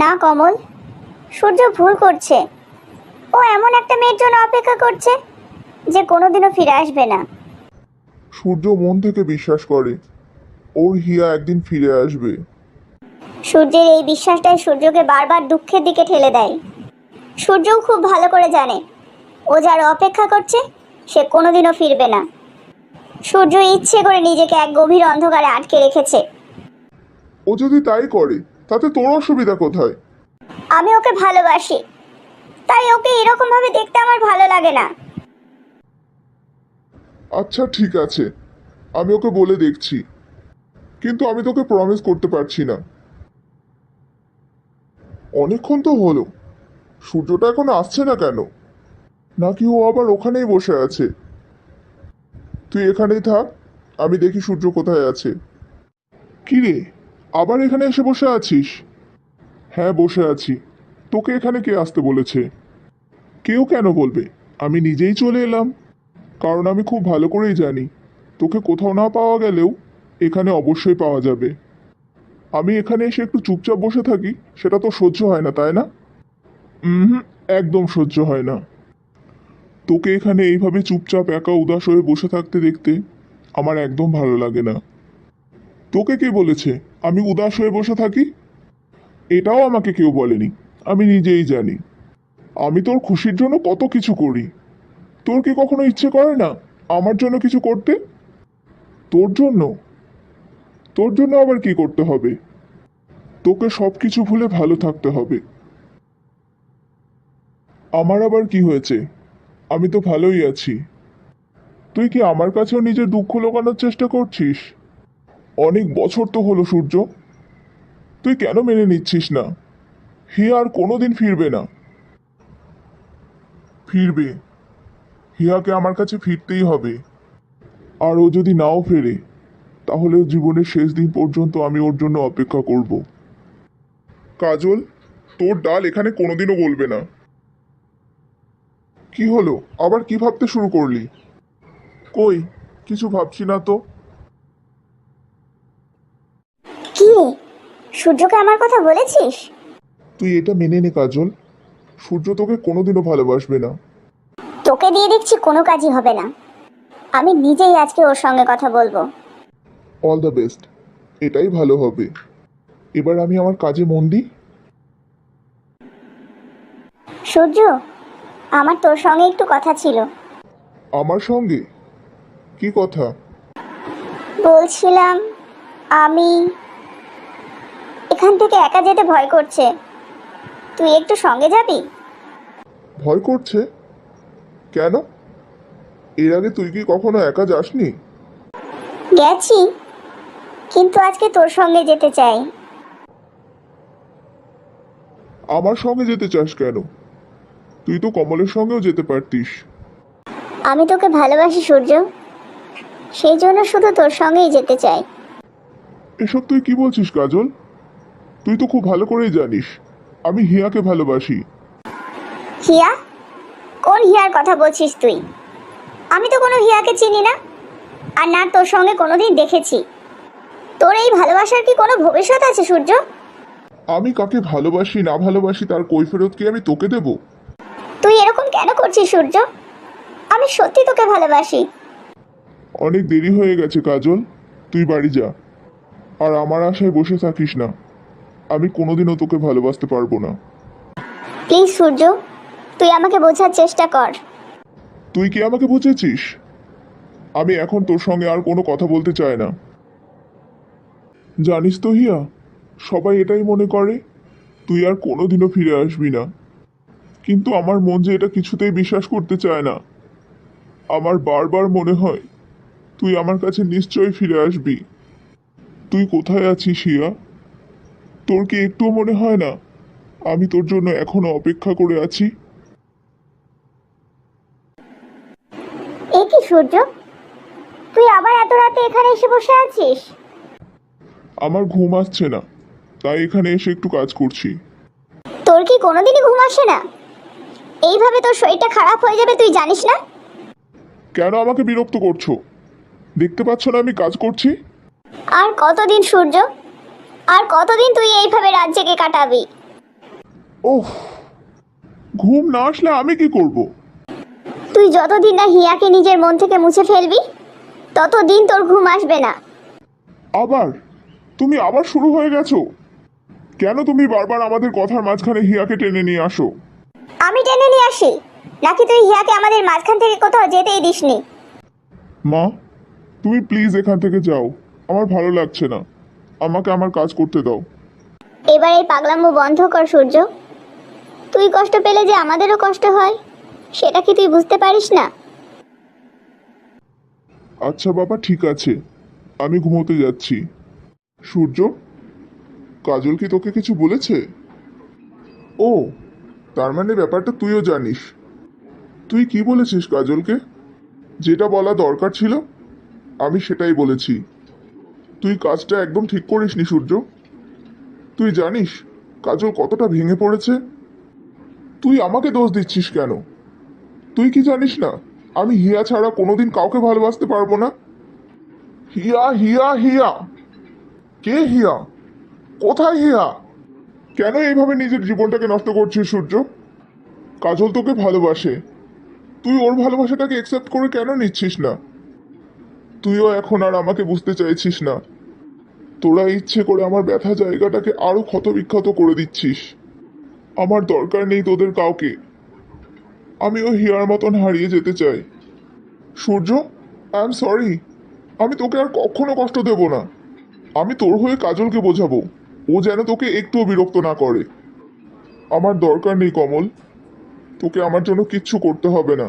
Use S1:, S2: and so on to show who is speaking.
S1: না কমল, সূর্য ভুল করছে। ও এমন একটা মেয়ের জন্য অপেক্ষা করছে যে কোনোদিনও ফিরে আসবে না।
S2: সূর্য মন থেকে বিশ্বাস করে ওর হিয়া একদিন ফিরে আসবে।
S1: সূর্যের এই বিশ্বাসটাই সূর্যকে বারবার দুঃখের দিকে ঠেলে দেয়। সূর্যও খুব ভালো করে জানে ও যার অপেক্ষা করছে সে কোনোদিনও ফিরবে না। সূর্য ইচ্ছে করে নিজেকে এক গভীর অন্ধকারে আটকে রেখেছে।
S2: ও যদি তাই করে তাতে তোর অসুবিধা কোথায়?
S1: আমি ওকে ভালোবাসি, তাই ওকে এরকম ভাবে দেখতে আমার ভালো লাগে না।
S2: আচ্ছা ঠিক আছে, আমি ওকে বলে দেখছি, কিন্তু আমি তোকে প্রমিস করতে পারছি না। অনেকক্ষণ তো হলো, সূর্যটা এখন আসছে না কেন? নাকি ও আবার ওখানেই বসে আছে? তুই এখানেই থাক, আমি দেখি সূর্য কোথায় আছে। কি রে, আবার এখানে এসে বসে আছিস? হ্যাঁ বসে আছি। তোকে এখানে কে আসতে বলেছে? কেউ কেন বলবে, আমি নিজেই চলে এলাম। কারণ আমি খুব ভালো করেই জানি তোকে কোথাও না পাওয়া গেলেও এখানে অবশ্যই পাওয়া যাবে। আমি এখানে এসে একটু চুপচাপ বসে থাকি, সেটা তো সহ্য হয় না, তাই না? হুম, একদম সহ্য হয় না। তোকে এখানে এইভাবে চুপচাপ একা উদাস হয়ে বসে থাকতে দেখতে আমার একদম ভালো লাগে না। তোকে কে বলেছে আমি উদাস হয়ে বসে থাকি? এটাও আমাকে কেউ বলেনি, আমি নিজেই জানি। আমি তোর খুশির জন্য কত কিছু করি। তোর কি কখনো ইচ্ছে করে না আমার জন্য কিছু করতে? তোর জন্য? তোর জন্য আবার কি করতে হবে? তোকে সব কিছু ভুলে ভালো থাকতে হবে। আমার আবার কি হয়েছে? আমি তো ভালোই আছি। তুই কি আমার কাছেও নিজের দুঃখ লুকানোর চেষ্টা করছিস? অনেক বছর তো হলো সূর্য, তুই কেন মেনে নিচ্ছিস না? হিয়া আর কোনোদিন ফিরবে না। ফিরবে। হিয়াকে আমার কাছে ফিরতেই হবে। আর ও যদি নাও ফেরে তাহলে জীবনের শেষ দিন পর্যন্ত আমি ওর জন্য অপেক্ষা করব। কাজল, তোর ডাল এখানে কোনোদিনও বলবে না। কি হলো, আবার কি ভাবতে শুরু করলি? কই, কিছু ভাবছি না তো।
S1: কি রে, সূর্যকে আমার কথা বলেছিস?
S2: তুই এটা মেনে নে কাজল, সূর্য তোকে কোনোদিনও ভালোবাসবে না।
S1: তোকে দিয়ে দেখছি কোনো কাজই হবে না। আমি নিজেই আজকে ওর সঙ্গে কথা বলবো।
S2: অল দ্য বেস্ট, এটাই ভালো হবে। এবার আমি আমার কাজে মন দিই।
S1: সূর্য, আমার তোর সঙ্গে একটু কথা ছিল।
S2: আমার সঙ্গে? কি কথা?
S1: বলছিলাম, আমি এখান থেকে একা যেতে ভয় করছে, তুই একটু সঙ্গে যাবি?
S2: ভয় করছে? কেন? এর আগে তুই কি কখনো একা যাসনি?
S1: গেছি, কিন্তু আজকে তোর সঙ্গে যেতে চাই।
S2: আমার সঙ্গে যেতে চাস কেন? তুই তো কমলের সঙ্গেও যেতে পারতিস।
S1: আমি তোকে ভালোবাসি সূর্য, সেই জন্য শুধু তোর সঙ্গেই যেতে চাই।
S2: এসব তুই কি বলছিস কাজল? তুই তো খুব ভালো করেই জানিস আমি হিয়াকে ভালোবাসি।
S1: হিয়া? কোন হিয়ার কথা বলছিস তুই? আমি তো কোনো হিয়াকে চিনি না, আর না তোর সঙ্গে কোনোদিন দেখেছি। তোর এই ভালোবাসার কি কোনো ভবিষ্যৎ আছে সূর্য?
S2: আমি কাকে ভালোবাসি না ভালোবাসি তার কৈফিয়ত কি আমি তোকে দেব?
S1: তুই এরকম কেন করছিস সূর্য? আমি সত্যি তোকে ভালোবাসি।
S2: অনেক দেরি হয়ে গেছে কাজল, তুই বাড়ি যা। আর আমার আশায় বসে থাকিস না, আমি কোনোদিনও তোকে ভালোবাসতে পারবো না।
S1: প্লিজ সূর্য, তুই আমাকে বোঝার চেষ্টা কর।
S2: তুই কি আমাকে বুঝেছিস? আমি এখন তোর সঙ্গে আর কোনো কথা বলতে চাই না। জানিস তো হিয়া, সবাই এটাই মনে করে তুই আর কোনোদিনও ফিরে আসবি না, কিন্তু আমার মন যে এটা কিছুতেই বিশ্বাস করতে চায় না। আমার বারবার মনে হয় তুই আমার কাছে নিশ্চয়ই ফিরে আসবি। তুই কোথায় আছিস হিয়া? তোর কি একটুও মনে হয় না আমি তোর জন্য এখনো অপেক্ষা করে আছি?
S1: এ কি সূর্য, তুই আবার এত রাতে এখানে এসে বসে আছিস?
S2: আমার ঘুম আসছে না, তাই এখানে এসে একটু কাজ করছি।
S1: তোর কি কোনোদিনই ঘুম আসে না? এইভাবে তোর শরীরটা খারাপ হয়ে যাবে, তুই জানিস না?
S2: কেন আমাকে বিরক্ত করছো? দেখতে পাচ্ছ না আমি কাজ করছি?
S1: আর কতদিন সূর্য, আর কতদিন তুই এইভাবে রাত জেগে কাটাবি?
S2: ওহ, ঘুম না আসলে আমি কি করব?
S1: তুই যতদিন না হিয়াকে নিজের মন থেকে মুছে ফেলবি ততদিন তোর ঘুম আসবে না।
S2: আবার তুমি আবার শুরু হয়ে গেছো। কেন তুমি বারবার আমাদের কথার মাঝখানে হিয়াকে টেনে নিয়ে আসো?
S1: আমি টেনে নিয়ে আসি নাকি তুই হিয়াকে আমাদের মাঝখান থেকে কোথাও যেতেই দিসনি?
S2: মা, তুমি প্লিজ এখান থেকে যাও। আমার ভালো লাগছে না। আমাকে আমার কাজ করতে দাও।
S1: এবার এই পাগলামো বন্ধ কর সূর্য। তুই কষ্ট পেলে যে আমাদেরও কষ্ট হয় সেটা কি তুই বুঝতে পারিস না?
S2: আচ্ছা বাবা, ঠিক আছে, আমি ঘুমোতে যাচ্ছি। সূর্য, কাজল কি তোকে কিছু বলেছে? ও, তার মানে ব্যাপারটা তুইও জানিস। তুই কি বলেছিস কাজলকে? যেটা বলা দরকার ছিল আমি সেটাই বলেছি। তুই কাজটা একদম ঠিক করিসনি সূর্য। তুই জানিস কাজল কতটা ভেঙে পড়েছে? তুই আমাকে দোষ দিচ্ছিস কেন? তুই কি জানিস না আমি হিয়া ছাড়া কোনোদিন কাউকে ভালোবাসতে পারবো না? হিয়া, হিয়া, হিয়া। কে হিয়া? কোথায় হিয়া? কেন এইভাবে নিজের জীবনটাকে নষ্ট করছিস সূর্য? কাজল তোকে ভালোবাসে, তুই ওর ভালোবাসাটাকে একসেপ্ট করে কেন নিচ্ছিস না? তুইও এখন আর আমাকে বুঝতে চাইছিস না। তোরা ইচ্ছে করে আমার ব্যথা জায়গাটাকে আরো ক্ষতবিক্ষত করে দিচ্ছিস। আমার দরকার নেই তোদের কাউকে। আমিও হিয়ার মতন হারিয়ে যেতে চাই। সূর্য, আই এম সরি। আমি তোকে আর কখনো কষ্ট দেব না। আমি তোর হয়ে কাজলকে বোঝাবো, ও যেন তোকে একটুও বিরক্ত না করে। আমার দরকার নেই কমল, তোকে আমার জন্য কিচ্ছু করতে হবে না।